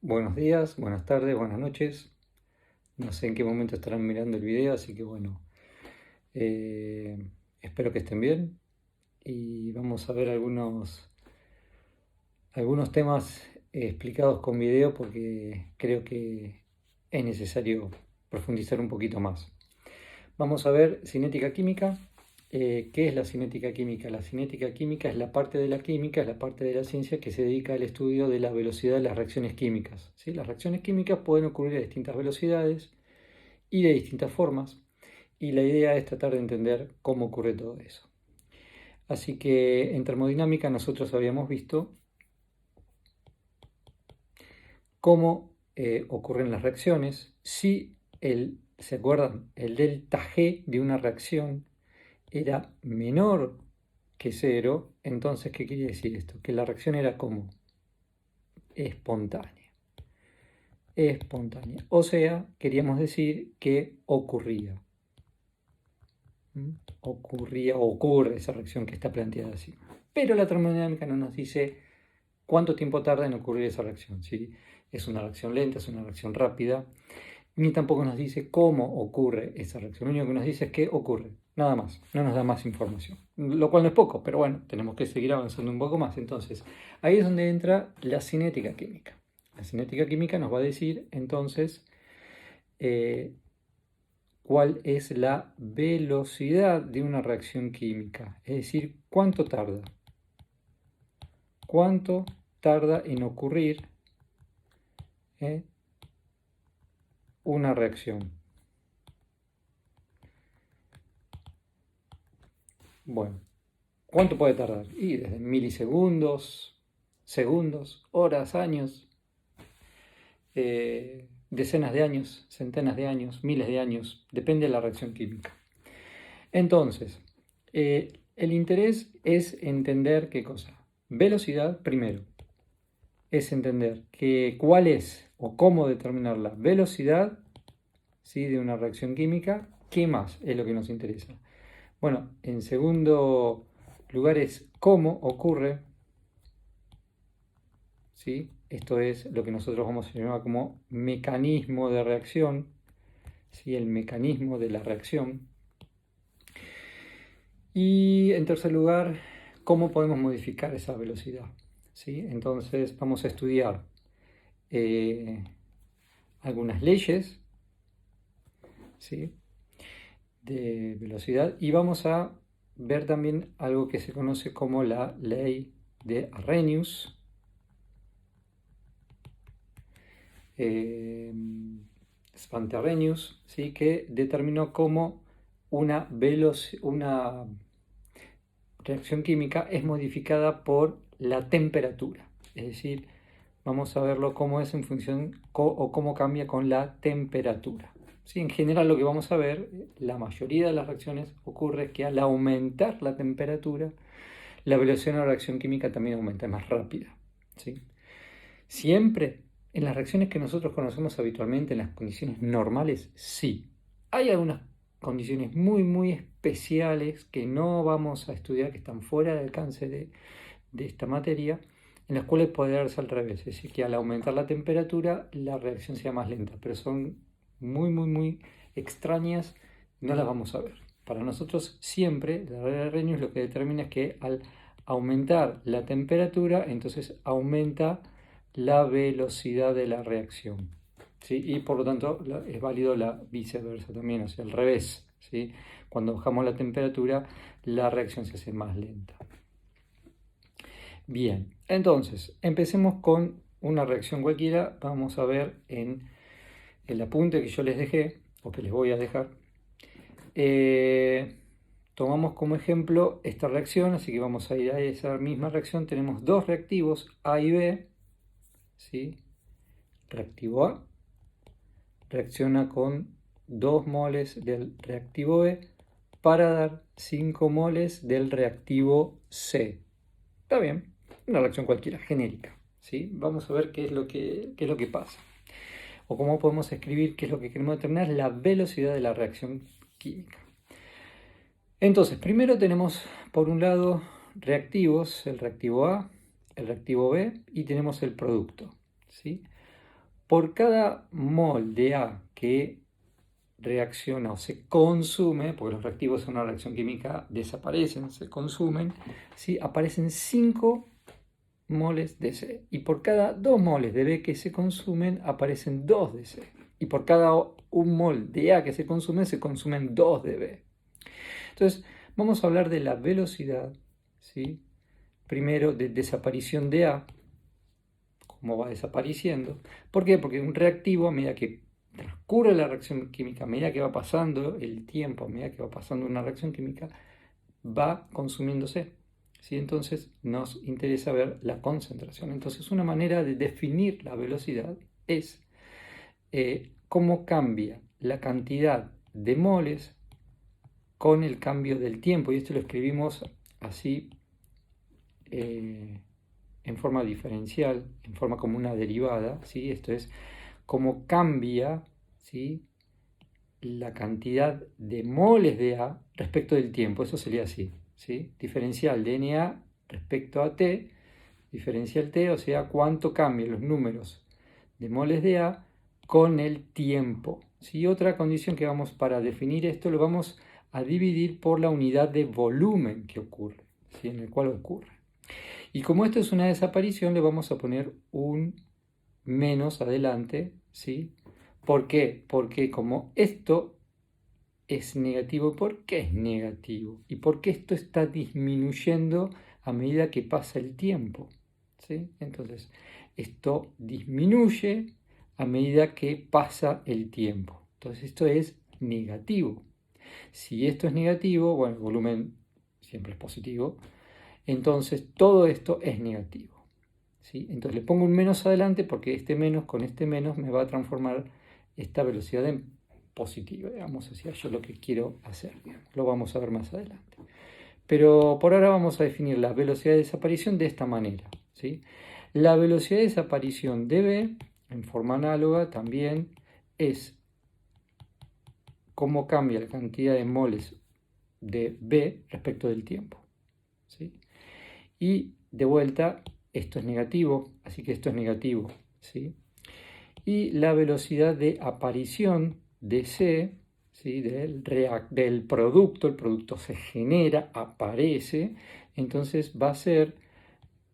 Buenos días, buenas tardes, buenas noches. No sé en qué momento estarán mirando el video, así que bueno, eh, espero que estén bien y vamos a ver algunos temas explicados con video porque creo que es necesario profundizar un poquito más. Vamos a ver cinética química. ¿Qué es la cinética química? La cinética química es la parte de la química, es la parte de la ciencia que se dedica al estudio de la velocidad de las reacciones químicas. ¿Sí? Las reacciones químicas pueden ocurrir a distintas velocidades y de distintas formas, y la idea es tratar de entender cómo ocurre todo eso. Así que en termodinámica nosotros habíamos visto cómo ocurren las reacciones. Si ¿se acuerdan? El delta G de una reacción era menor que cero, entonces, ¿qué quiere decir esto? Que la reacción era como espontánea. Espontánea. O sea, queríamos decir que ocurría. Ocurre esa reacción que está planteada así. Pero la termodinámica no nos dice cuánto tiempo tarda en ocurrir esa reacción. ¿Sí? Es una reacción lenta, es una reacción rápida, ni tampoco nos dice cómo ocurre esa reacción. Lo único que nos dice es que ocurre, nada más, no nos da más información. Lo cual no es poco, pero bueno, tenemos que seguir avanzando un poco más. Entonces, ahí es donde entra la cinética química. La cinética química nos va a decir entonces cuál es la velocidad de una reacción química, es decir, cuánto tarda en ocurrir una reacción. Bueno, ¿cuánto puede tardar? Y desde milisegundos, segundos, horas, años, decenas de años, centenas de años, miles de años, depende de la reacción química. Entonces, el interés es entender qué cosa. Velocidad, primero, es entender cuál es o cómo determinar la velocidad, ¿sí?, de una reacción química. ¿Qué más es lo que nos interesa? Bueno, en segundo lugar es cómo ocurre, ¿sí? Esto es lo que nosotros vamos a llamar como mecanismo de reacción, ¿sí? El mecanismo de la reacción. Y en tercer lugar, cómo podemos modificar esa velocidad, ¿sí? Entonces vamos a estudiar algunas leyes, ¿sí?, de velocidad, y vamos a ver también algo que se conoce como la ley de Arrhenius, Svante Arrhenius, ¿sí?, que determinó cómo una reacción química es modificada por la temperatura. Es decir, vamos a verlo cómo es en función o cómo cambia con la temperatura. ¿Sí? En general lo que vamos a ver, la mayoría de las reacciones ocurre que al aumentar la temperatura, la velocidad de la reacción química también aumenta, es más rápida. ¿Sí? Siempre en las reacciones que nosotros conocemos habitualmente, en las condiciones normales, sí. Hay algunas condiciones muy, muy especiales que no vamos a estudiar, que están fuera del alcance de esta materia, en las cuales puede darse al revés, es decir, que al aumentar la temperatura la reacción sea más lenta, pero son muy, muy, muy extrañas, no las vamos a ver. Para nosotros siempre la regla de Arrhenius lo que determina es que al aumentar la temperatura, entonces aumenta la velocidad de la reacción, ¿sí? Y por lo tanto es válido la viceversa también, o sea, al revés, ¿sí? Cuando bajamos la temperatura, la reacción se hace más lenta. Bien, entonces, empecemos con una reacción cualquiera. Vamos a ver en el apunte que yo les dejé, o que les voy a dejar. Tomamos como ejemplo esta reacción, así que vamos a ir a esa misma reacción. Tenemos dos reactivos, A y B, ¿sí? Reactivo A reacciona con 2 moles del reactivo B para dar 5 moles del reactivo C. Está bien, una reacción cualquiera, genérica, ¿sí? Vamos a ver qué es lo que pasa. O cómo podemos escribir qué es lo que queremos determinar, la velocidad de la reacción química. Entonces, primero tenemos por un lado reactivos, el reactivo A, el reactivo B, y tenemos el producto, ¿sí? por cada mol de A que reacciona o se consume, porque los reactivos en una reacción química desaparecen, se consumen, ¿sí? Aparecen 5 moles de C. Y por cada 2 moles de B que se consumen, aparecen 2 de C. Y por cada 1 mol de A que se consumen 2 de B. Entonces, vamos a hablar de la velocidad, ¿sí? Primero, de desaparición de A, cómo va desapareciendo. ¿Por qué? Porque un reactivo, a medida que transcurre la reacción química, a medida que va pasando el tiempo, a medida que va pasando una reacción química, va consumiéndose. ¿Sí? Entonces nos interesa ver la concentración. Entonces una manera de definir la velocidad es cómo cambia la cantidad de moles con el cambio del tiempo. Y esto lo escribimos así en forma diferencial, en forma como una derivada. ¿Sí? Esto es cómo cambia, ¿sí?, la cantidad de moles de A respecto del tiempo. Eso sería así, ¿sí? Diferencial de NA respecto a T, diferencial T, o sea, cuánto cambian los números de moles de A con el tiempo. ¿Sí? Otra condición que vamos para definir esto lo vamos a dividir por la unidad de volumen que ocurre, ¿sí?, en el cual ocurre. Y como esto es una desaparición, le vamos a poner un menos adelante, ¿sí? ¿Por qué? Porque como esto es negativo, ¿por qué es negativo? Y porque esto está disminuyendo a medida que pasa el tiempo, ¿sí? Entonces, esto disminuye a medida que pasa el tiempo. Entonces, esto es negativo. Si esto es negativo, bueno, el volumen siempre es positivo, entonces todo esto es negativo, ¿sí? Entonces le pongo un menos adelante porque este menos con este menos me va a transformar esta velocidad en positiva, digamos, hacia yo lo que quiero hacer, digamos. Lo vamos a ver más adelante. Pero por ahora vamos a definir la velocidad de desaparición de esta manera, ¿sí? La velocidad de desaparición de B, en forma análoga también, es cómo cambia la cantidad de moles de B respecto del tiempo, ¿sí? Y de vuelta, esto es negativo, así que esto es negativo, ¿sí? Y la velocidad de aparición de C, ¿sí?, del producto, el producto se genera, aparece, entonces va a ser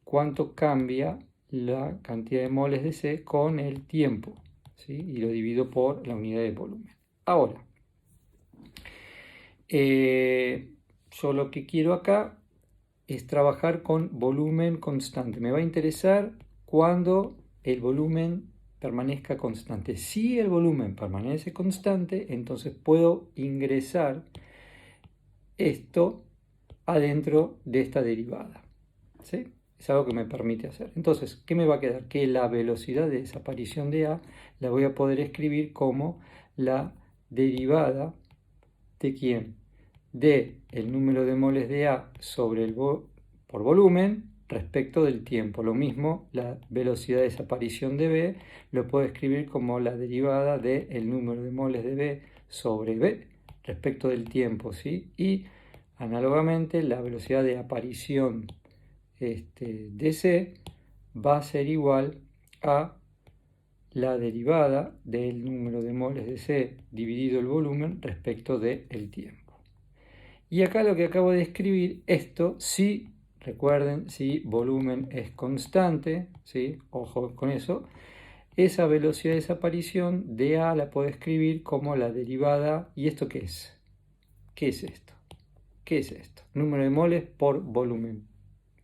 cuánto cambia la cantidad de moles de C con el tiempo, ¿sí? Y lo divido por la unidad de volumen. Ahora, yo lo que quiero acá es trabajar con volumen constante. Me va a interesar cuando el volumen permanezca constante. Si el volumen permanece constante, entonces puedo ingresar esto adentro de esta derivada, ¿sí? Es algo que me permite hacer. Entonces, ¿qué me va a quedar? Que la velocidad de desaparición de A la voy a poder escribir como la derivada de ¿quién? De el número de moles de A sobre por volumen respecto del tiempo. Lo mismo, la velocidad de desaparición de B lo puedo escribir como la derivada del número de moles de B sobre B respecto del tiempo, ¿sí? Y análogamente la velocidad de aparición de C va a ser igual a la derivada del número de moles de C dividido el volumen respecto del tiempo. Y acá lo que acabo de escribir, esto sí, recuerden, si volumen es constante, ¿sí?, ojo con eso, esa velocidad de desaparición de A la puedo escribir como la derivada. ¿Y esto qué es? ¿Qué es esto? ¿Qué es esto? Número de moles por volumen.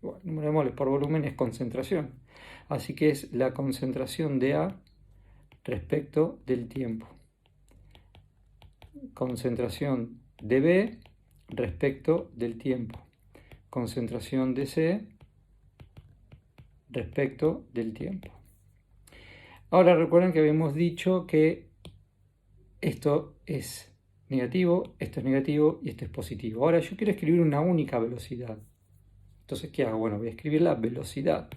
Bueno, número de moles por volumen es concentración. Así que es la concentración de A respecto del tiempo. Concentración de B respecto del tiempo. Concentración de C respecto del tiempo. Ahora recuerden que habíamos dicho que esto es negativo, esto es negativo y esto es positivo. Ahora yo quiero escribir una única velocidad. Entonces, ¿qué hago? Bueno, voy a escribir la velocidad.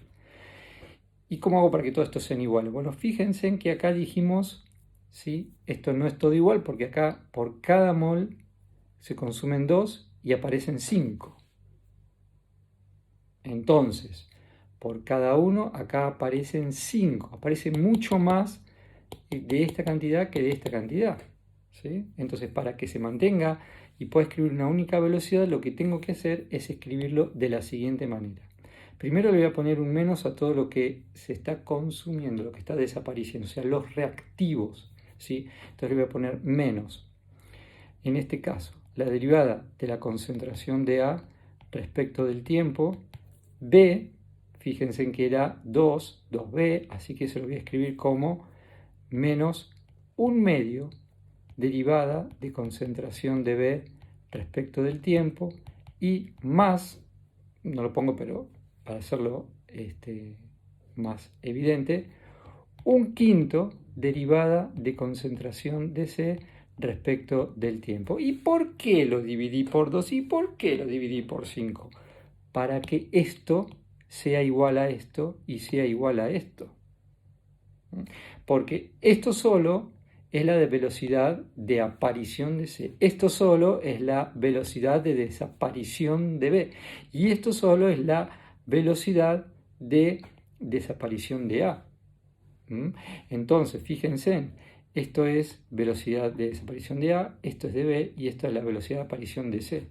¿Y cómo hago para que todo esto sean iguales? Bueno, fíjense en que acá dijimos, ¿sí?, esto no es todo igual porque acá por cada mol se consumen 2 y aparecen 5. Entonces, por cada uno acá aparecen 5, aparece mucho más de esta cantidad que de esta cantidad, ¿sí? Entonces, para que se mantenga y pueda escribir una única velocidad, lo que tengo que hacer es escribirlo de la siguiente manera. Primero le voy a poner un menos a todo lo que se está consumiendo, lo que está desapareciendo, o sea, los reactivos, ¿sí? Entonces le voy a poner menos. En este caso, la derivada de la concentración de A respecto del tiempo, B, fíjense en que era 2B, así que se lo voy a escribir como menos 1/2 derivada de concentración de B respecto del tiempo y más, no lo pongo pero para hacerlo más evidente, 1/5 derivada de concentración de C respecto del tiempo. ¿Y por qué lo dividí por 2? ¿Y por qué lo dividí por 5? Para que esto sea igual a esto y sea igual a esto. Porque esto solo es la de velocidad de aparición de C. Esto solo es la velocidad de desaparición de B. Y esto solo es la velocidad de desaparición de A. Entonces, fíjense, esto es velocidad de desaparición de A, esto es de B y esto es la velocidad de aparición de C.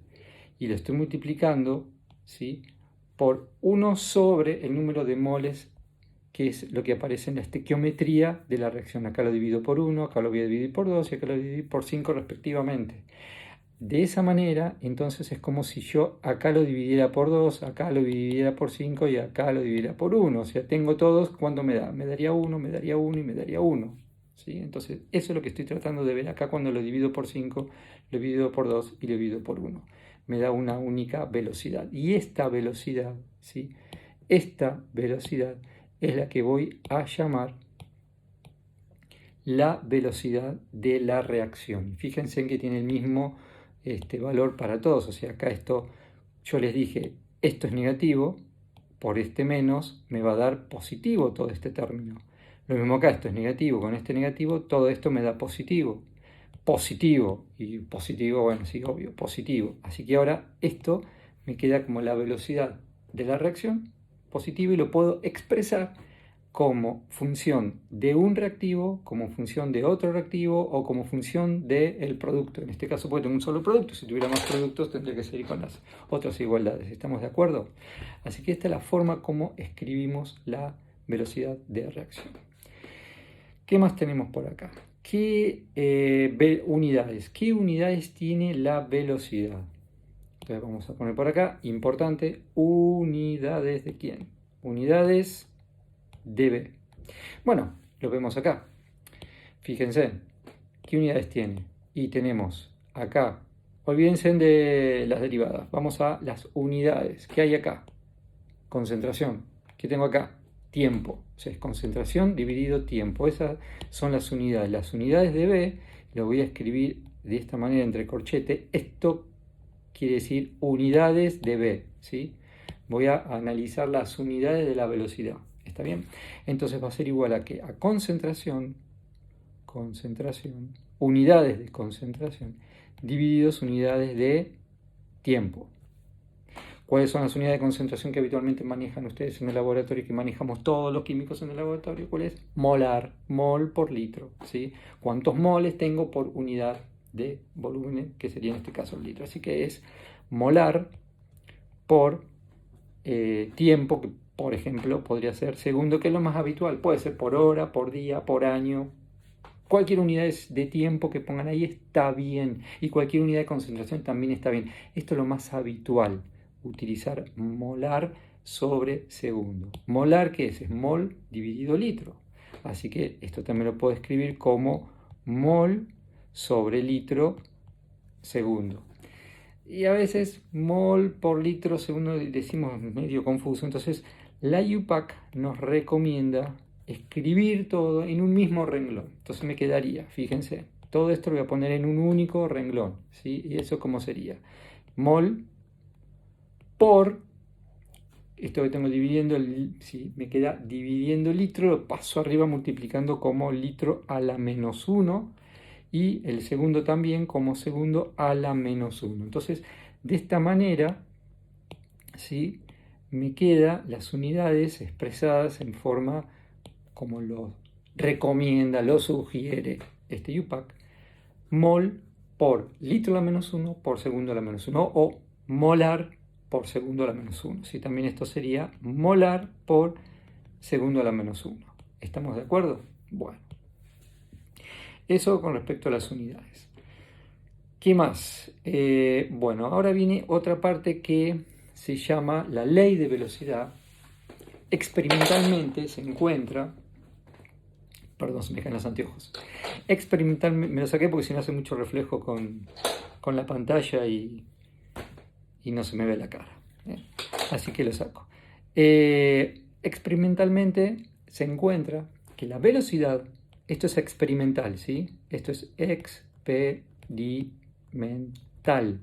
Y lo estoy multiplicando, ¿sí?, por 1 sobre el número de moles, que es lo que aparece en la estequiometría de la reacción. Acá lo divido por 1, acá lo voy a dividir por 2 y acá lo voy a dividir por 5 respectivamente. De esa manera, entonces es como si yo acá lo dividiera por 2, acá lo dividiera por 5 y acá lo dividiera por 1. O sea, tengo todos, ¿cuánto me da? Me daría 1, me daría 1 y me daría 1. ¿Sí? Entonces, eso es lo que estoy tratando de ver acá cuando lo divido por 5, lo divido por 2 y lo divido por 1. Me da una única velocidad. Y esta velocidad, ¿sí?, esta velocidad es la que voy a llamar la velocidad de la reacción. Fíjense en que tiene el mismo valor para todos. O sea, acá esto, yo les dije, esto es negativo, por este menos me va a dar positivo todo este término. Lo mismo acá, esto es negativo, con este negativo, todo esto me da positivo. Positivo, y positivo, bueno, sí, obvio, positivo. Así que ahora esto me queda como la velocidad de la reacción, positivo, y lo puedo expresar como función de un reactivo, como función de otro reactivo o como función del producto. En este caso, porque tengo un solo producto. Si tuviera más productos, tendría que seguir con las otras igualdades. ¿Estamos de acuerdo? Así que esta es la forma como escribimos la velocidad de reacción. ¿Qué más tenemos por acá? ¿Qué unidades? ¿Qué unidades tiene la velocidad? Entonces vamos a poner por acá, importante, unidades de quién. Unidades de B. Bueno, lo vemos acá. Fíjense, ¿qué unidades tiene? Y tenemos acá, olvídense de las derivadas, vamos a las unidades. ¿Qué hay acá? Concentración. ¿Qué tengo acá? Tiempo. O sea, es concentración dividido tiempo. Esas son las unidades. Las unidades de B, lo voy a escribir de esta manera entre corchete. Esto quiere decir unidades de B, ¿sí? Voy a analizar las unidades de la velocidad. ¿Está bien? Entonces va a ser igual a que a concentración, unidades de concentración, divididos unidades de tiempo. ¿Cuáles son las unidades de concentración que habitualmente manejan ustedes en el laboratorio y que manejamos todos los químicos en el laboratorio? ¿Cuál es? Molar, mol por litro, ¿sí? ¿Cuántos moles tengo por unidad de volumen, que sería en este caso el litro? Así que es molar por tiempo, que por ejemplo podría ser segundo, que es lo más habitual. Puede ser por hora, por día, por año. Cualquier unidad de tiempo que pongan ahí está bien. Y cualquier unidad de concentración también está bien. Esto es lo más habitual, utilizar molar sobre segundo. ¿Molar qué es? Es mol dividido litro. Así que esto también lo puedo escribir como mol sobre litro segundo. Y a veces mol por litro segundo decimos medio confuso. Entonces la IUPAC nos recomienda escribir todo en un mismo renglón. Entonces me quedaría, fíjense, todo esto lo voy a poner en un único renglón, ¿sí? ¿Y eso cómo sería? Mol por, esto que tengo dividiendo, ¿sí?, me queda dividiendo litro, lo paso arriba multiplicando como litro a la menos 1 y el segundo también como segundo a la menos 1. Entonces, de esta manera, ¿sí?, me quedan las unidades expresadas en forma como recomienda, lo sugiere este UPAC, mol por litro a la menos 1 por segundo a la menos 1 o molar por segundo a la menos 1. ¿Sí? También esto sería molar por segundo a la menos 1. ¿Estamos de acuerdo? Bueno, eso con respecto a las unidades. ¿Qué más? Bueno, ahora viene otra parte que se llama la ley de velocidad. Experimentalmente se encuentra, perdón, se me caen los anteojos. Experimentalmente, me lo saqué porque si no hace mucho reflejo con la pantalla y no se me ve la cara. Así que lo saco. Experimentalmente se encuentra que la velocidad, esto es experimental, ¿sí? Esto es experimental.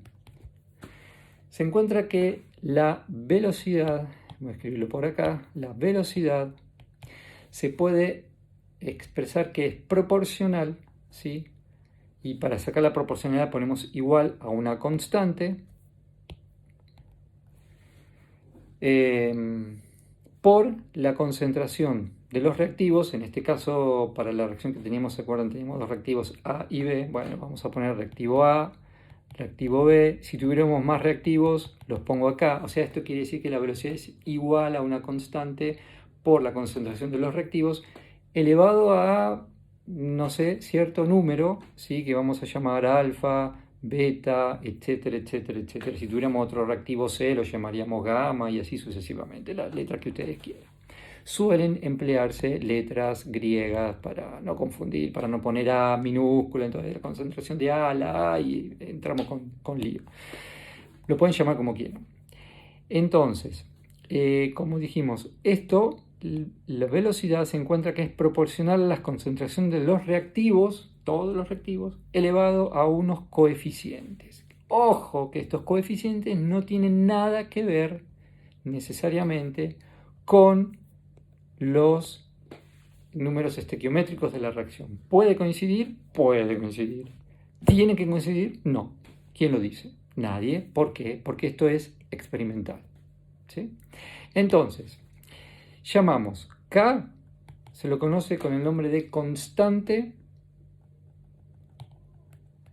Se encuentra que la velocidad, voy a escribirlo por acá, la velocidad se puede expresar que es proporcional, ¿sí? Y para sacar la proporcionalidad ponemos igual a una constante por la concentración de los reactivos. En este caso, para la reacción que teníamos, ¿se acuerdan? Teníamos dos reactivos A y B. Bueno, vamos a poner reactivo A, reactivo B. Si tuviéramos más reactivos, los pongo acá. O sea, esto quiere decir que la velocidad es igual a una constante por la concentración de los reactivos elevado a, no sé, cierto número, ¿sí? Que vamos a llamar alfa, beta, etcétera, etcétera, etcétera. Si tuviéramos otro reactivo C, lo llamaríamos gamma y así sucesivamente, las letras que ustedes quieran. Suelen emplearse letras griegas para no confundir, para no poner A minúscula, entonces la concentración de A, la A, y entramos con lío. Lo pueden llamar como quieran. Entonces, como dijimos, esto, la velocidad se encuentra que es proporcional a la concentración de los reactivos, todos los reactivos, elevado a unos coeficientes. Ojo, que estos coeficientes no tienen nada que ver necesariamente con los números estequiométricos de la reacción. ¿Puede coincidir? Puede coincidir. ¿Tiene que coincidir? No. ¿Quién lo dice? Nadie. ¿Por qué? Porque esto es experimental. ¿Sí? Entonces, llamamos K, se lo conoce con el nombre de constante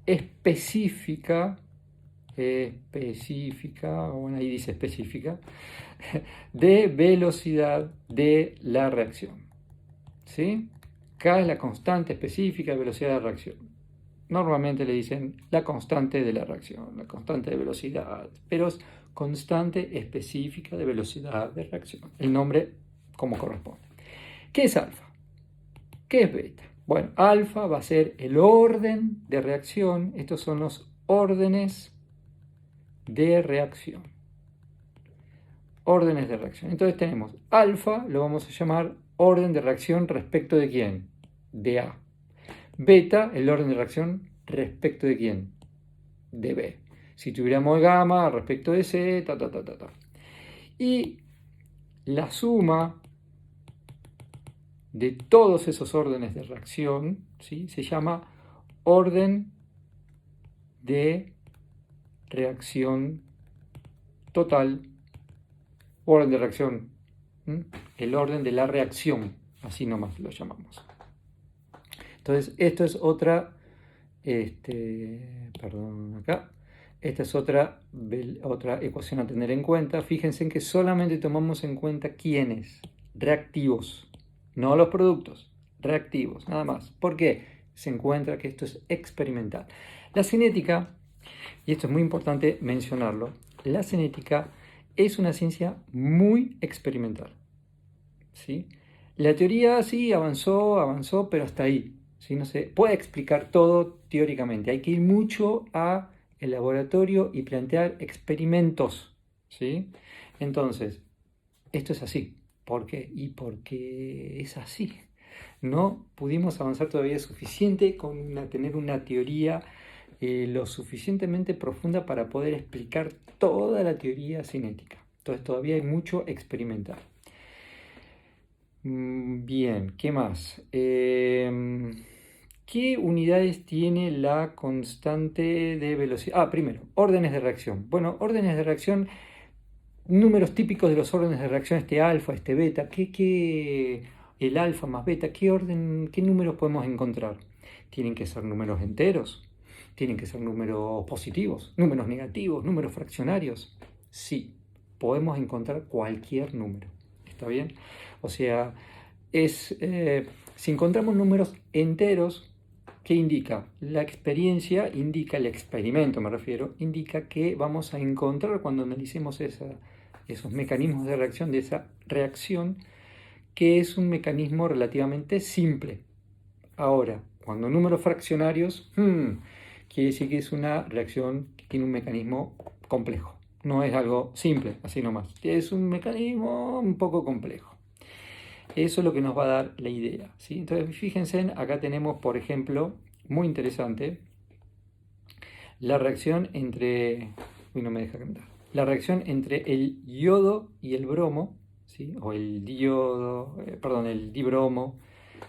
específica, bueno, ahí dice específica, de velocidad de la reacción. ¿Sí? K es la constante específica de velocidad de la reacción. Normalmente le dicen la constante de la reacción, la constante de velocidad, pero es constante específica de velocidad de reacción. El nombre como corresponde. ¿Qué es alfa? ¿Qué es beta? Bueno, alfa va a ser el orden de reacción. Estos son los órdenes de reacción. Órdenes de reacción. Entonces tenemos alfa, lo vamos a llamar orden de reacción respecto de quién? De A. Beta, el orden de reacción respecto de quién? De B. Si tuviéramos gamma respecto de C, Y la suma de todos esos órdenes de reacción, ¿sí? Se llama orden de reacción total, orden de reacción, el orden de la reacción, así nomás lo llamamos. Entonces, esto es otra, esta es otra ecuación a tener en cuenta. Fíjense en que solamente tomamos en cuenta quiénes, reactivos, no los productos, reactivos, nada más. ¿Por qué? Se encuentra que esto es experimental. La cinética, y esto es muy importante mencionarlo, la cinética es una ciencia muy experimental. ¿Sí? La teoría sí avanzó, pero hasta ahí. ¿Sí? No se puede explicar todo teóricamente. Hay que ir mucho al laboratorio y plantear experimentos. ¿Sí? Entonces, esto es así. ¿Por qué? Y porque es así. No pudimos avanzar todavía suficiente con tener una teoría lo suficientemente profunda para poder explicar toda la teoría cinética. Entonces todavía hay mucho experimental. Bien, ¿qué más? ¿Qué unidades tiene la constante de velocidad? Primero, órdenes de reacción. Bueno, órdenes de reacción, números típicos de los órdenes de reacción, este alfa, este beta, el alfa más beta, ¿qué números podemos encontrar? Tienen que ser números enteros, tienen que ser números positivos, números negativos, números fraccionarios. Sí, podemos encontrar cualquier número. ¿Está bien? O sea, si encontramos números enteros, ¿qué indica? La experiencia indica, el experimento me refiero, indica que vamos a encontrar cuando analicemos esos mecanismos de reacción, de esa reacción, que es un mecanismo relativamente simple. Ahora, cuando números fraccionarios, quiere decir que es una reacción que tiene un mecanismo complejo. No es algo simple, así nomás. Es un mecanismo un poco complejo. Eso es lo que nos va a dar la idea, ¿sí? Entonces, fíjense, acá tenemos, por ejemplo, muy interesante, la reacción entre... Uy, no me deja cantar. La reacción entre el yodo y el bromo, ¿sí? O el el dibromo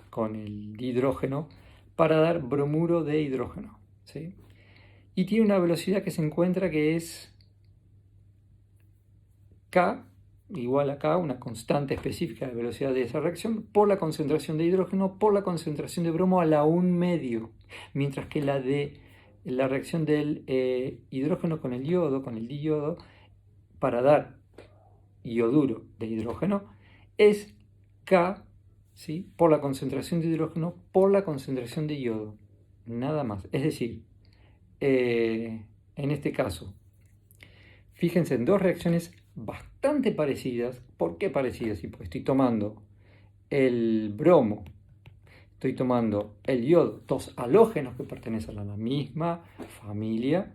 con el dihidrógeno para dar bromuro de hidrógeno, ¿sí? Y tiene una velocidad que se encuentra que es K igual a K, una constante específica de velocidad de esa reacción, por la concentración de hidrógeno, por la concentración de bromo a la 1/2, mientras que la reacción del hidrógeno con el yodo, con el diyodo, para dar ioduro de hidrógeno, es K, ¿sí?, por la concentración de hidrógeno por la concentración de yodo, nada más. Es decir, en este caso, fíjense en dos reacciones bastante parecidas. ¿Por qué parecidas? Pues estoy tomando el bromo, estoy tomando el yodo, dos halógenos que pertenecen a la misma familia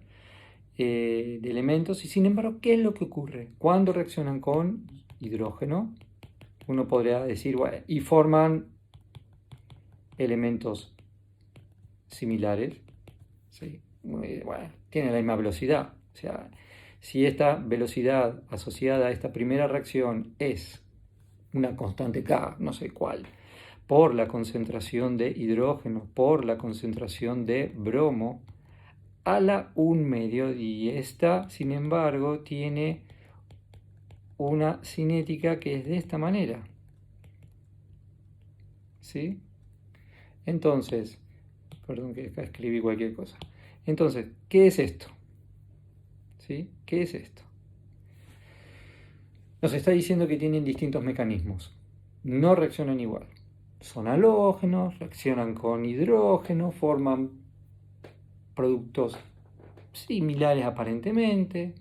de elementos, y sin embargo, ¿qué es lo que ocurre? Cuando reaccionan con hidrógeno, uno podría decir, bueno, y forman elementos similares, ¿sí? Bueno, tienen la misma velocidad. O sea, si esta velocidad asociada a esta primera reacción es una constante K, no sé cuál, por la concentración de hidrógeno, por la concentración de bromo, a la 1/2, y esta, sin embargo, tiene una cinética que es de esta manera, ¿sí? Entonces, perdón que acá escribí cualquier cosa. Entonces, ¿qué es esto? ¿Sí? ¿Qué es esto? Nos está diciendo que tienen distintos mecanismos. No reaccionan igual. Son halógenos, reaccionan con hidrógeno, forman productos similares aparentemente.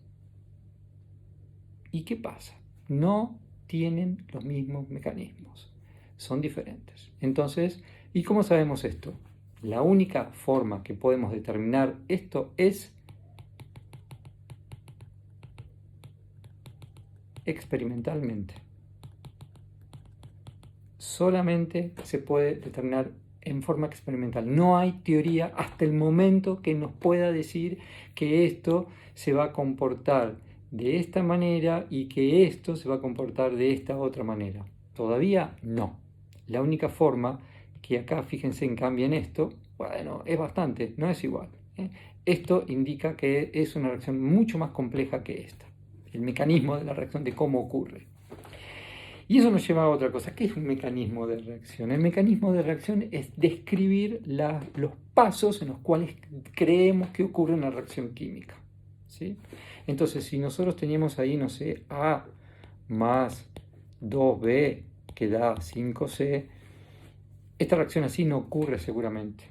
¿Y qué pasa? No tienen los mismos mecanismos. Son diferentes. Entonces, ¿y cómo sabemos esto? La única forma que podemos determinar esto es experimentalmente. Solamente se puede determinar en forma experimental. No hay teoría hasta el momento que nos pueda decir que esto se va a comportar de esta manera y que esto se va a comportar de esta otra manera. Todavía no. La única forma que acá, fíjense en cambio en esto, bueno, es bastante, no es igual. Esto indica que es una reacción mucho más compleja que esta. El mecanismo de la reacción, de cómo ocurre. Y eso nos lleva a otra cosa. ¿Qué es un mecanismo de reacción? El mecanismo de reacción es describir los pasos en los cuales creemos que ocurre una reacción química, ¿sí? Entonces, si nosotros teníamos ahí, no sé, A más 2B que da 5C, esta reacción así no ocurre seguramente.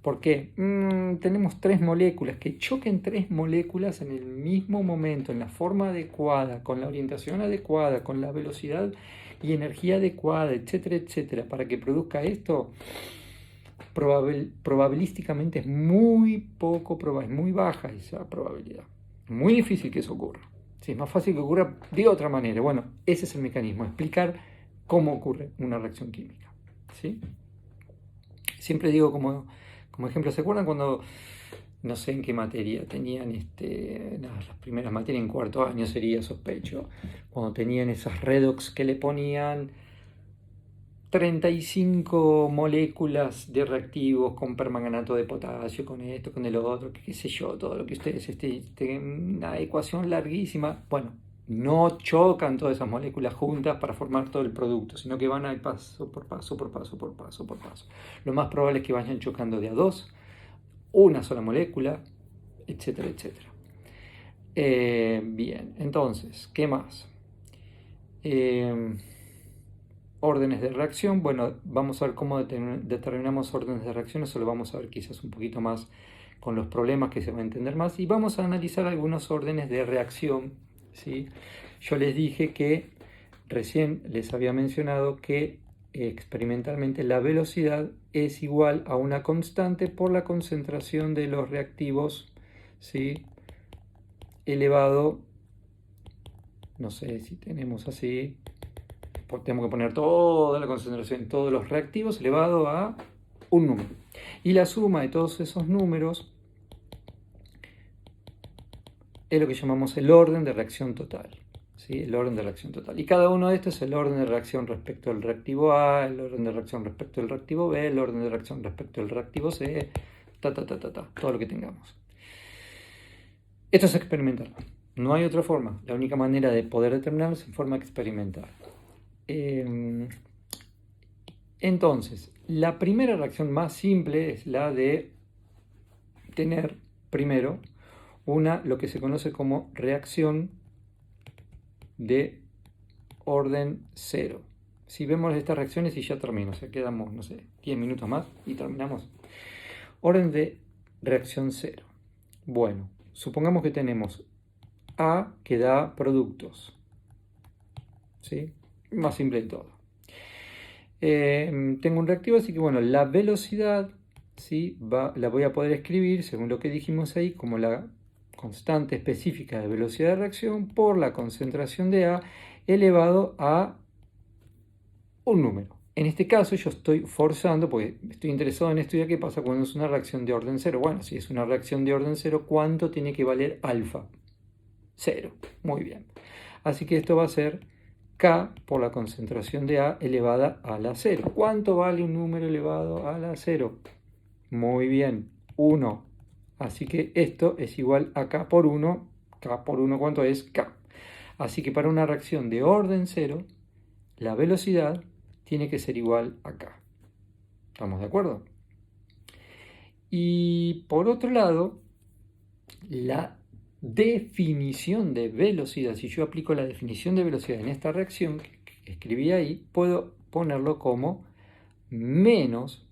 ¿Por qué? Tenemos tres moléculas, que choquen tres moléculas en el mismo momento, en la forma adecuada, con la orientación adecuada, con la velocidad y energía adecuada, etcétera, etcétera, para que produzca esto. Probabilísticamente es muy poco probable, es muy baja esa probabilidad. Muy difícil que eso ocurra. Sí, es más fácil que ocurra de otra manera. Bueno, ese es el mecanismo, explicar cómo ocurre una reacción química, ¿sí? Siempre digo como ejemplo, ¿se acuerdan cuando, no sé en qué materia, tenían las primeras materias en cuarto año sería, sospecho, cuando tenían esas redox que le ponían 35 moléculas de reactivos con permanganato de potasio, con esto, con el otro, qué sé yo, todo lo que ustedes, una ecuación larguísima? Bueno, no chocan todas esas moléculas juntas para formar todo el producto, sino que van a ir paso por paso, por paso, por paso, por paso. Lo más probable es que vayan chocando de a dos, una sola molécula, etcétera, etcétera. Bien, entonces, ¿qué más? Órdenes de reacción. Bueno, vamos a ver cómo determinamos órdenes de reacción. Eso lo vamos a ver quizás un poquito más con los problemas, que se va a entender más. Y vamos a analizar algunos órdenes de reacción, ¿sí? Yo les dije que recién les había mencionado que experimentalmente la velocidad es igual a una constante por la concentración de los reactivos, ¿sí? Elevado, no sé si tenemos así, tenemos que poner toda la concentración, todos los reactivos elevado a un número. Y la suma de todos esos números es lo que llamamos el orden de reacción total. ¿Sí? El orden de reacción total. Y cada uno de estos es el orden de reacción respecto al reactivo A, el orden de reacción respecto al reactivo B, el orden de reacción respecto al reactivo C, todo lo que tengamos. Esto es experimental. No hay otra forma. La única manera de poder determinarlo es en forma experimental. Entonces, la primera reacción más simple es la de tener primero lo que se conoce como reacción de orden cero. Si vemos estas reacciones y ya termino, o sea, quedamos, no sé, 10 minutos más y terminamos. Orden de reacción cero. Bueno, supongamos que tenemos A que da productos, ¿sí? Más simple de todo. Tengo un reactivo, así que bueno, la velocidad, ¿sí? La voy a poder escribir, según lo que dijimos ahí, como la constante específica de velocidad de reacción por la concentración de A elevado a un número. En este caso yo estoy forzando, porque estoy interesado en estudiar qué pasa cuando es una reacción de orden cero. Bueno, si es una reacción de orden cero, ¿cuánto tiene que valer alfa? Cero. Muy bien. Así que esto va a ser K por la concentración de A elevada a la 0. ¿Cuánto vale un número elevado a la 0? Muy bien, 1. Así que esto es igual a K por 1. K por 1, ¿cuánto es? K. Así que para una reacción de orden 0, la velocidad tiene que ser igual a K. ¿Estamos de acuerdo? Y por otro lado, la definición de velocidad, si yo aplico la definición de velocidad en esta reacción que escribí ahí, puedo ponerlo como menos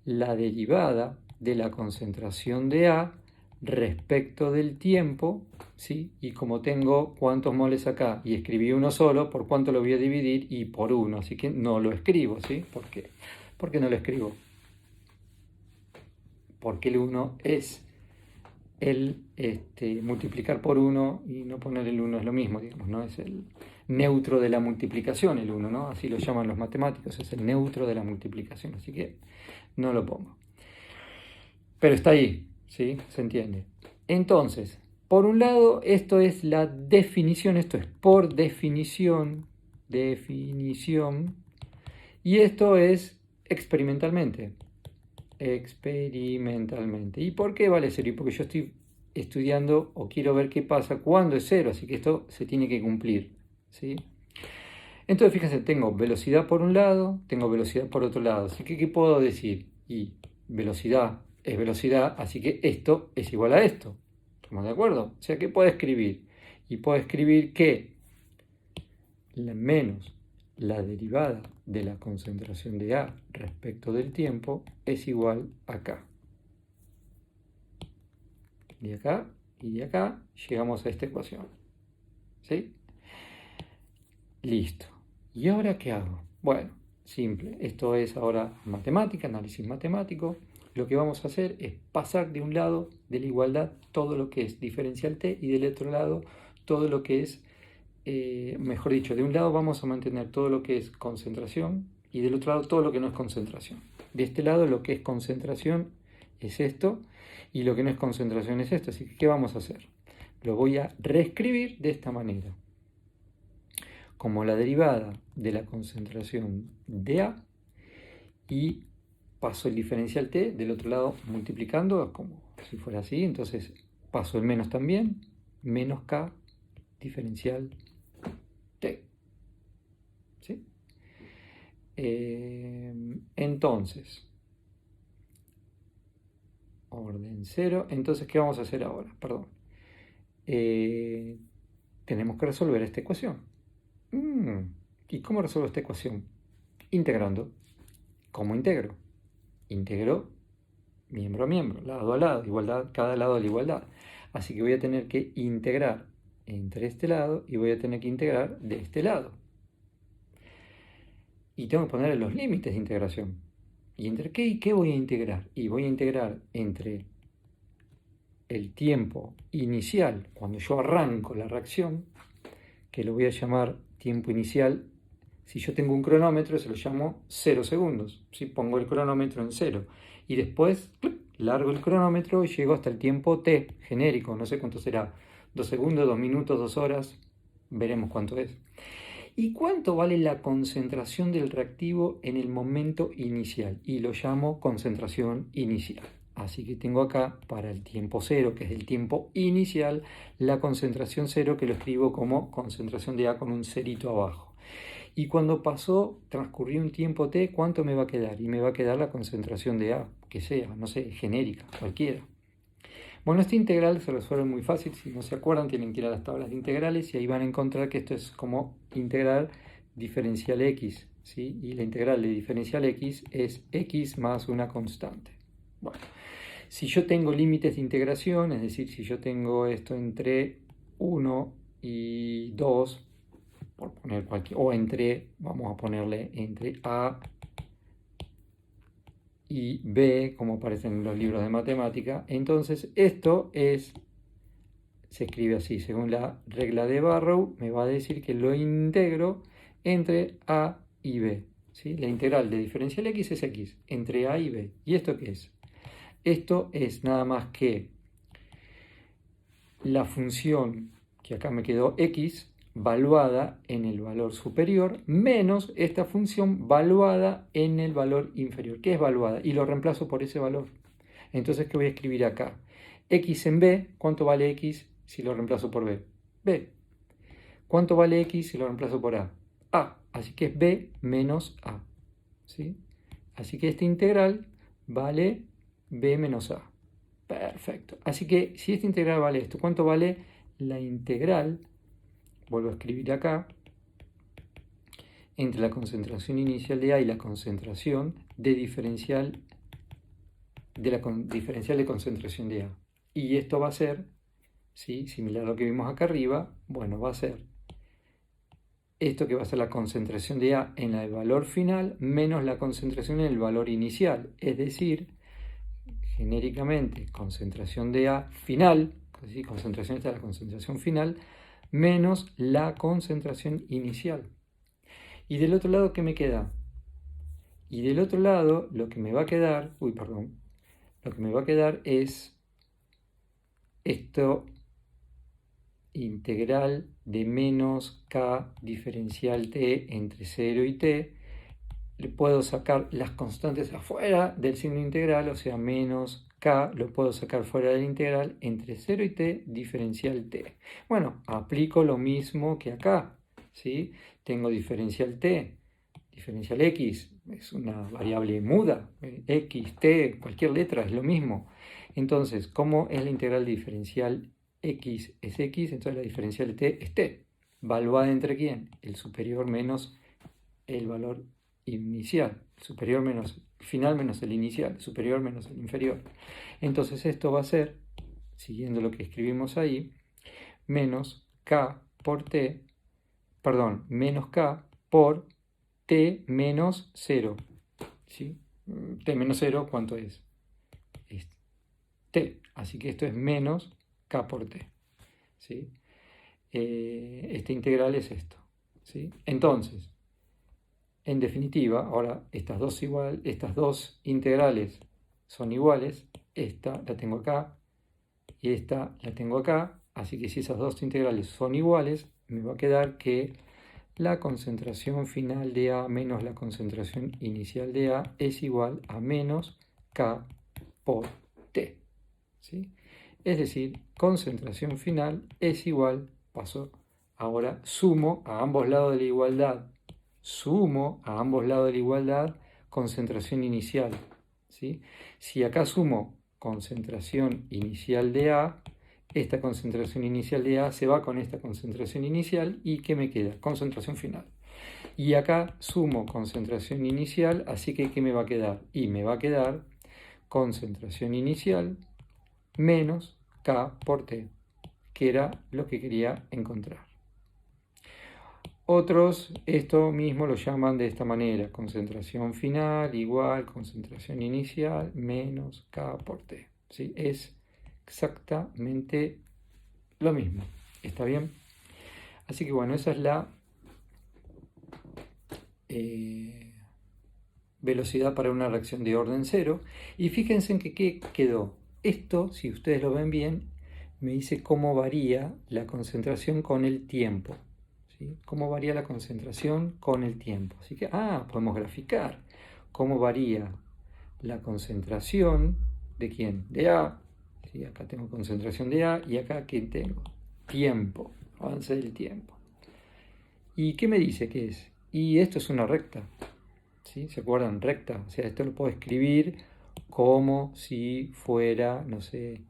la derivada de la concentración de A respecto del tiempo, ¿sí? Y como tengo cuántos moles acá y escribí uno solo, ¿por cuánto lo voy a dividir? Y por 1, así que no lo escribo, ¿sí? ¿Por qué? ¿Por qué no lo escribo? Porque el 1 es el multiplicar por 1 y no poner el 1 es lo mismo, digamos, ¿no? Es el neutro de la multiplicación, el 1, ¿no? Así lo llaman los matemáticos, es el neutro de la multiplicación, así que no lo pongo. Pero está ahí, ¿sí? Se entiende. Entonces, por un lado, esto es la definición, esto es por definición, y esto es experimentalmente. ¿Y por qué vale 0? Porque yo estoy estudiando o quiero ver qué pasa cuando es 0, así que esto se tiene que cumplir, ¿sí? Entonces, fíjense, tengo velocidad por un lado, tengo velocidad por otro lado, así que ¿qué puedo decir? Y velocidad es velocidad, así que esto es igual a esto. ¿Estamos de acuerdo? O sea, ¿qué puedo escribir? Y puedo escribir que menos la derivada de la concentración de A respecto del tiempo es igual a K. De acá y de acá llegamos a esta ecuación. ¿Sí? Listo. ¿Y ahora qué hago? Bueno, simple. Esto es ahora matemática, análisis matemático. Lo que vamos a hacer es pasar de un lado de la igualdad todo lo que es diferencial t y del otro lado todo lo que es, mejor dicho, de un lado vamos a mantener todo lo que es concentración y del otro lado todo lo que no es concentración. De este lado lo que es concentración es esto y lo que no es concentración es esto. Así que, ¿qué vamos a hacer? Lo voy a reescribir de esta manera. Como la derivada de la concentración de A y paso el diferencial t del otro lado multiplicando como si fuera así, entonces paso el menos también, menos K diferencial T. ¿Sí? Entonces, orden 0. Entonces, ¿qué vamos a hacer ahora? Perdón. Tenemos que resolver esta ecuación. ¿Y cómo resuelvo esta ecuación? Integrando. ¿Cómo integro? Integro miembro a miembro, lado a lado, igualdad, cada lado a la igualdad. Así que voy a tener que integrar entre este lado y voy a tener que integrar de este lado. Y tengo que poner los límites de integración. ¿Y entre qué y qué voy a integrar? Y voy a integrar entre el tiempo inicial, cuando yo arranco la reacción, que lo voy a llamar tiempo inicial. Si yo tengo un cronómetro, se lo llamo 0 segundos. ¿Sí? Pongo el cronómetro en 0. Y después largo el cronómetro y llego hasta el tiempo t, genérico. No sé cuánto será. 2 segundos, 2 minutos, 2 horas. Veremos cuánto es. ¿Y cuánto vale la concentración del reactivo en el momento inicial? Y lo llamo concentración inicial. Así que tengo acá para el tiempo 0, que es el tiempo inicial, la concentración 0, que lo escribo como concentración de A con un cerito abajo. Y cuando transcurrió un tiempo t, ¿cuánto me va a quedar? Y me va a quedar la concentración de A, que sea, no sé, genérica, cualquiera. Bueno, este integral se resuelve muy fácil. Si no se acuerdan, tienen que ir a las tablas de integrales y ahí van a encontrar que esto es como integral diferencial x, ¿sí? Y la integral de diferencial x es x más una constante. Bueno, si yo tengo límites de integración, es decir, si yo tengo esto entre 1 y 2, por poner cualquier, o entre, vamos a ponerle entre A y B, como aparece en los libros de matemática, entonces esto se escribe así, según la regla de Barrow, me va a decir que lo integro entre A y B. ¿Sí? La integral de diferencial x es x, entre A y B. ¿Y esto qué es? Esto es nada más que la función, que acá me quedó x, valuada en el valor superior, menos esta función valuada en el valor inferior. ¿Qué es valuada? Y lo reemplazo por ese valor. Entonces, ¿qué voy a escribir acá? X en B, ¿cuánto vale X si lo reemplazo por B? B. ¿Cuánto vale X si lo reemplazo por A? A. Así que es B menos A. ¿Sí? Así que esta integral vale B menos A. Perfecto. Así que si esta integral vale esto, ¿cuánto vale la integral? Vuelvo a escribir acá, entre la concentración inicial de A y la concentración de diferencial de concentración de A. Y esto va a ser, ¿sí? Similar a lo que vimos acá arriba, bueno, va a ser esto que va a ser la concentración de A en el valor final menos la concentración en el valor inicial. Es decir, genéricamente, concentración de A final, ¿sí? Concentración esta es la concentración final, menos la concentración inicial. Y del otro lado, ¿qué me queda? Y del otro lado, lo que me va a quedar, lo que me va a quedar es esto, integral de menos k diferencial t entre 0 y t. Le puedo sacar las constantes afuera del signo integral, o sea, menos k, lo puedo sacar fuera del integral entre 0 y t diferencial t. Bueno, aplico lo mismo que acá, ¿sí? Tengo diferencial t, diferencial x, es una variable muda, x, t, cualquier letra es lo mismo. Entonces, ¿cómo es la integral diferencial x es x? Entonces la diferencial de t es t. ¿Valuada entre quién? El superior menos el valor inicial, superior menos final menos el inicial, superior menos el inferior. Entonces esto va a ser, siguiendo lo que escribimos ahí, menos k por t, perdón, menos k por t menos 0. ¿Sí? T menos 0, ¿cuánto es? Es t. Así que esto es menos k por t. ¿Sí? Esta integral es esto. ¿Sí? Entonces, en definitiva, ahora estas dos integrales son iguales. Esta la tengo acá y esta la tengo acá. Así que si esas dos integrales son iguales, me va a quedar que la concentración final de A menos la concentración inicial de A es igual a menos K por T. ¿Sí? Es decir, concentración final es igual, paso Ahora sumo a ambos lados de la igualdad, concentración inicial, ¿sí? Si acá sumo concentración inicial de A, esta concentración inicial de A se va con esta concentración inicial y ¿qué me queda? Concentración final. Y acá sumo concentración inicial, así que ¿qué me va a quedar? Y me va a quedar concentración inicial menos K por T, que era lo que quería encontrar. Otros esto mismo lo llaman de esta manera: concentración final igual concentración inicial menos K por T. ¿Sí? Es exactamente lo mismo. ¿Está bien? Así que bueno, esa es la velocidad para una reacción de orden cero. Y fíjense en que ¿qué quedó? Esto, si ustedes lo ven bien, me dice cómo varía la concentración con el tiempo. ¿Sí? Cómo varía la concentración con el tiempo. Así que, podemos graficar cómo varía la concentración de quién, de A. ¿Sí? Acá tengo concentración de A y acá ¿quién tengo? Tiempo, avance del tiempo. ¿Y qué me dice que es? Y esto es una recta. ¿Sí? ¿Se acuerdan? Recta. O sea, esto lo puedo escribir como si fuera, no sé,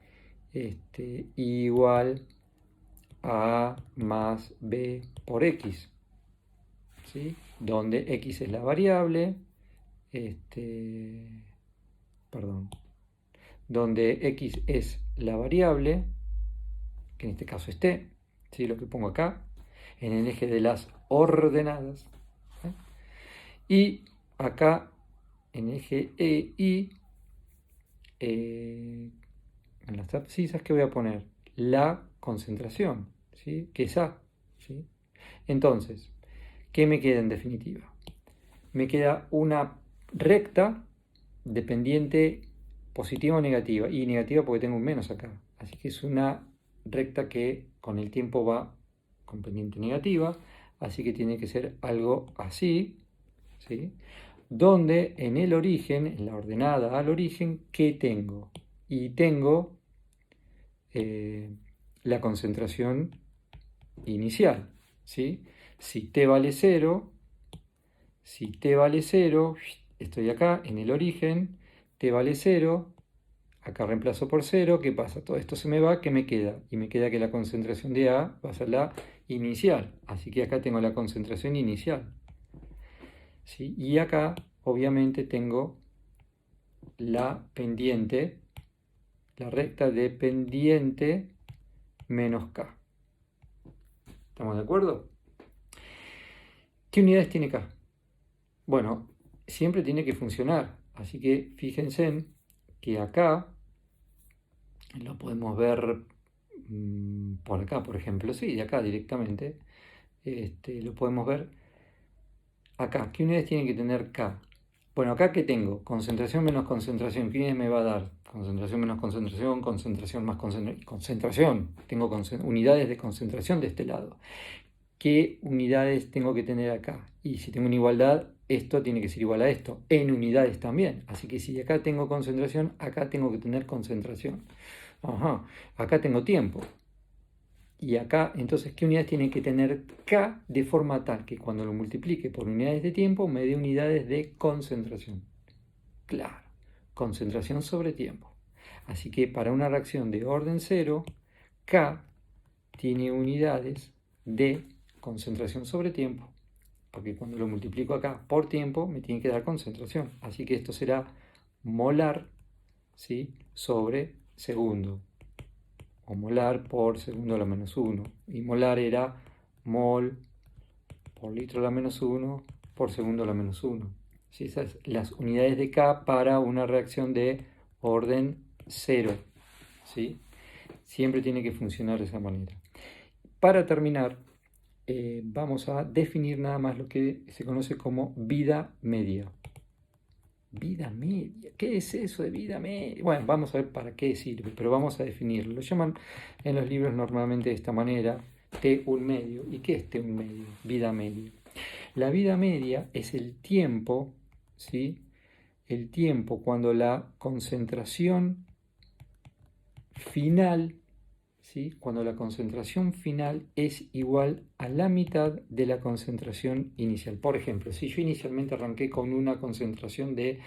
igual a más b por x. ¿Sí? Donde x es la variable, donde x es la variable, que en este caso es t, ¿sí? Lo que pongo acá, en el eje de las ordenadas. ¿Sí? Y acá, en eje E, Y, en las abscisas, ¿qué voy a poner? La concentración, ¿sí? Que es A. ¿Sí? Entonces, ¿qué me queda en definitiva? Me queda una recta dependiente positiva o negativa, y negativa porque tengo un menos acá. Así que es una recta que con el tiempo va con pendiente negativa, así que tiene que ser algo así, ¿sí? Donde en el origen, en la ordenada al origen, ¿qué tengo? Y tengo la concentración inicial, ¿sí? Si t vale 0, estoy acá en el origen, t vale 0, acá reemplazo por 0, ¿qué pasa? Todo esto se me va, ¿qué me queda? Y me queda que la concentración de A va a ser la inicial, así que acá tengo la concentración inicial. ¿Sí? Y acá, obviamente, tengo la pendiente, la recta de pendiente menos K. ¿Estamos de acuerdo? ¿Qué unidades tiene K? Bueno, siempre tiene que funcionar, así que fíjense en que acá lo podemos ver por acá, por ejemplo, sí, de acá directamente, lo podemos ver acá. ¿Qué unidades tiene que tener K? Bueno, acá ¿qué tengo? Concentración menos concentración. ¿Qué unidades me va a dar? Concentración menos concentración, concentración más concentración. Tengo unidades de concentración de este lado. ¿Qué unidades tengo que tener acá? Y si tengo una igualdad, esto tiene que ser igual a esto, en unidades también. Así que si acá tengo concentración, acá tengo que tener concentración. Acá tengo tiempo. Y acá, entonces, ¿qué unidades tiene que tener K de forma tal que cuando lo multiplique por unidades de tiempo me dé unidades de concentración? Claro, concentración sobre tiempo. Así que para una reacción de orden cero, K tiene unidades de concentración sobre tiempo, porque cuando lo multiplico acá por tiempo me tiene que dar concentración. Así que esto será molar, ¿sí?, sobre segundo, o molar por segundo a la menos 1. Y molar era mol por litro a la menos 1 por segundo a la menos 1. ¿Sí? Esas son las unidades de K para una reacción de orden 0. ¿Sí? Siempre tiene que funcionar de esa manera. Para terminar, vamos a definir nada más lo que se conoce como vida media. Vida media, ¿qué es eso de vida media? Bueno, vamos a ver para qué sirve, pero vamos a definirlo. Lo llaman en los libros normalmente de esta manera, T1 medio. ¿Y qué es T1 medio? Vida media. La vida media es el tiempo, ¿sí? El tiempo cuando la concentración final, ¿sí? Cuando la concentración final es igual a la mitad de la concentración inicial. Por ejemplo, si yo inicialmente arranqué con una concentración de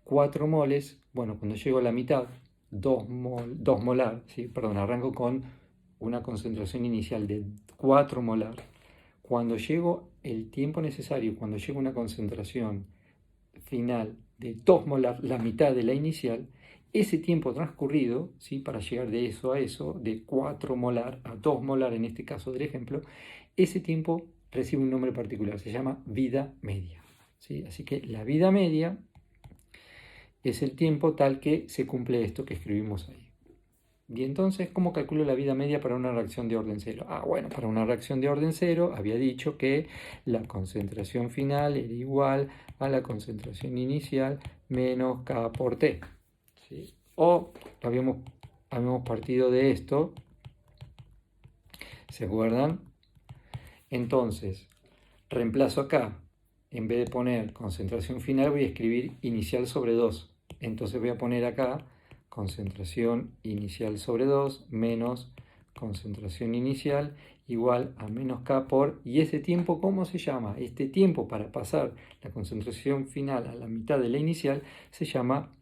4 moles, bueno, cuando llego a la mitad, 2 molar, ¿sí? Perdón, arranco con una concentración inicial de 4 molar. Cuando llego el tiempo necesario, cuando llego a una concentración final de 2 molar, la mitad de la inicial, ese tiempo transcurrido, ¿sí? Para llegar de eso a eso, de 4 molar a 2 molar en este caso del ejemplo, ese tiempo recibe un nombre particular, se llama vida media, ¿sí? Así que la vida media es el tiempo tal que se cumple esto que escribimos ahí. Y entonces, ¿cómo calculo la vida media para una reacción de orden cero? Bueno, para una reacción de orden cero había dicho que la concentración final era igual a la concentración inicial menos K por T, ¿sí? O habíamos partido de esto, ¿se acuerdan? Entonces, reemplazo acá, en vez de poner concentración final, voy a escribir inicial sobre 2. Entonces voy a poner acá concentración inicial sobre 2 menos concentración inicial igual a menos K por, y ese tiempo, ¿cómo se llama? Este tiempo para pasar la concentración final a la mitad de la inicial se llama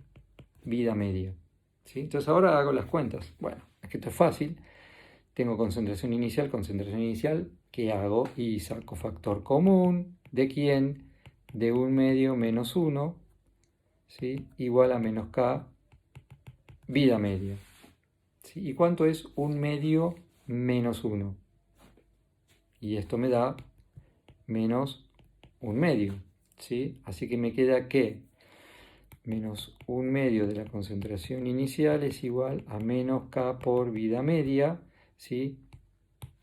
vida media, ¿sí? Entonces ahora hago las cuentas. Bueno, es que esto es fácil. Tengo concentración inicial, ¿qué hago? Y saco factor común, ¿de quién? De 1/2 menos 1, ¿sí? Igual a menos K, vida media, ¿sí? ¿Y cuánto es 1/2 menos 1? Y esto me da menos 1/2, ¿sí? Así que me queda que menos 1/2 de la concentración inicial es igual a menos K por vida media, ¿sí?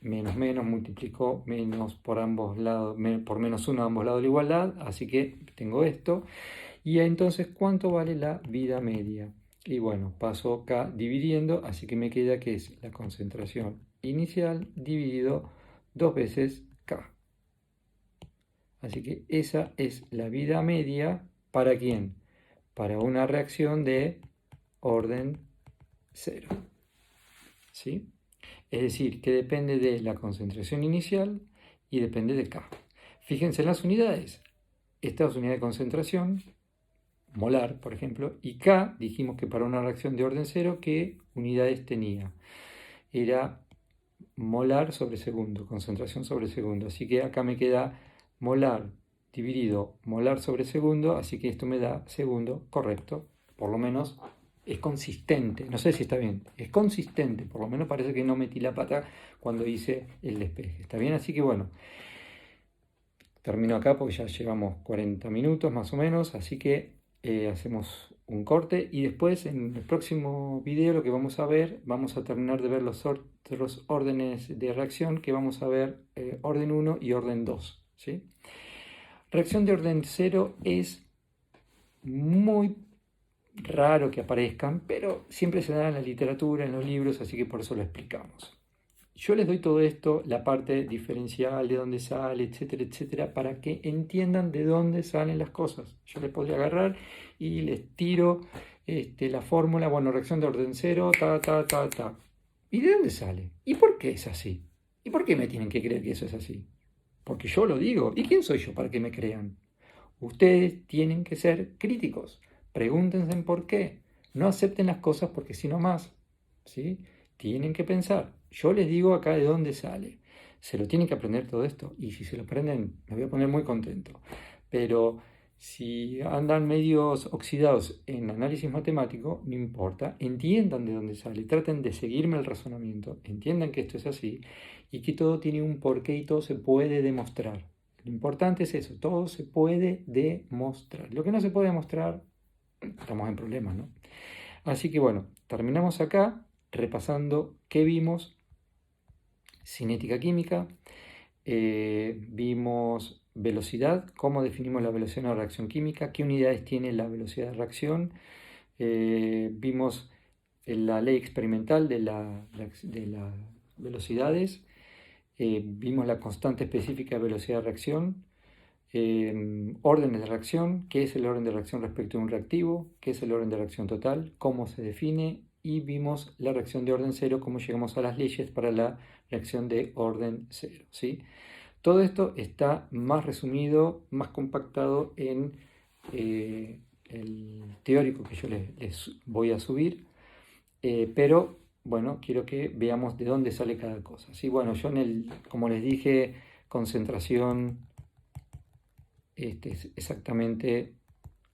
Menos menos multiplicó menos por ambos lados, por menos 1 a ambos lados de la igualdad, así que tengo esto. Y entonces, ¿cuánto vale la vida media? Y bueno, paso acá dividiendo, así que me queda que es la concentración inicial dividido 2 veces K. Así que esa es la vida media, ¿para quién? Para una reacción de orden 0, ¿sí? Es decir, que depende de la concentración inicial y depende de K. Fíjense en las unidades. Esta es unidad de concentración, molar, por ejemplo, y K, dijimos que para una reacción de orden 0, ¿qué unidades tenía? Era molar sobre segundo, concentración sobre segundo. Así que acá me queda molar dividido molar sobre segundo, así que esto me da segundo correcto, por lo menos es consistente, no sé si está bien, es consistente, por lo menos parece que no metí la pata cuando hice el despeje, ¿está bien? Así que bueno, termino acá porque ya llevamos 40 minutos más o menos, así que hacemos un corte y después en el próximo video lo que vamos a ver, vamos a terminar de ver los otros órdenes de reacción, que vamos a ver orden 1 y orden 2, ¿sí? Reacción de orden 0 es muy raro que aparezcan, pero siempre se da en la literatura, en los libros, así que por eso lo explicamos. Yo les doy todo esto, la parte diferencial, de dónde sale, etcétera, etcétera, para que entiendan de dónde salen las cosas. Yo les podría agarrar y les tiro la fórmula, bueno, reacción de orden 0, ta. ¿Y de dónde sale? ¿Y por qué es así? ¿Y por qué me tienen que creer que eso es así? Porque yo lo digo. ¿Y quién soy yo para que me crean? Ustedes tienen que ser críticos. Pregúntense por qué. No acepten las cosas porque si no más, ¿sí? Tienen que pensar. Yo les digo acá de dónde sale. Se lo tienen que aprender todo esto. Y si se lo aprenden, me voy a poner muy contento. Pero si andan medios oxidados en análisis matemático, no importa. Entiendan de dónde sale. Traten de seguirme el razonamiento. Entiendan que esto es así. Y que todo tiene un porqué y todo se puede demostrar. Lo importante es eso. Todo se puede demostrar. Lo que no se puede demostrar, estamos en problemas, ¿no? Así que bueno, terminamos acá repasando qué vimos. Cinética química, vimos velocidad, cómo definimos la velocidad de una reacción química, qué unidades tiene la velocidad de reacción, vimos la ley experimental de las velocidades, vimos la constante específica de velocidad de reacción, órdenes de reacción, qué es el orden de reacción respecto a un reactivo, qué es el orden de reacción total, cómo se define, y vimos la reacción de orden 0, cómo llegamos a las leyes para la reacción de orden 0, ¿sí? Todo esto está más resumido, más compactado en el teórico que yo les voy a subir, pero bueno, quiero que veamos de dónde sale cada cosa. ¿Sí? Bueno, yo como les dije, concentración es exactamente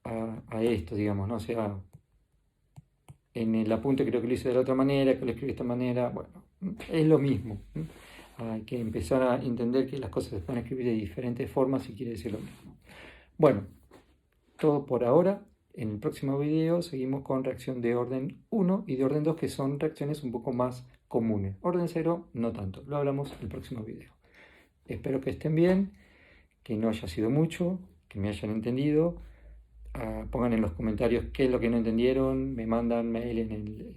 a esto, digamos, ¿no? O sea, en el apunte creo que lo hice de la otra manera, que lo escribí de esta manera, bueno, es lo mismo. Hay que empezar a entender que las cosas se pueden escribir de diferentes formas y quiere decir lo mismo. Bueno, todo por ahora. En el próximo video seguimos con reacción de orden 1 y de orden 2, que son reacciones un poco más comunes. Orden 0 no tanto, lo hablamos en el próximo video. Espero que estén bien, que no haya sido mucho, que me hayan entendido. Pongan en los comentarios qué es lo que no entendieron, me mandan mail en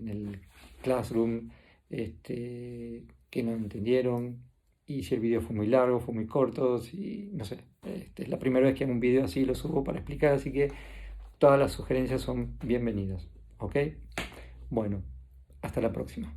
el Classroom, que no entendieron, y si el video fue muy largo, fue muy corto, si, no sé, es la primera vez que hago un video así, lo subo para explicar, así que todas las sugerencias son bienvenidas, ¿ok? Bueno, hasta la próxima.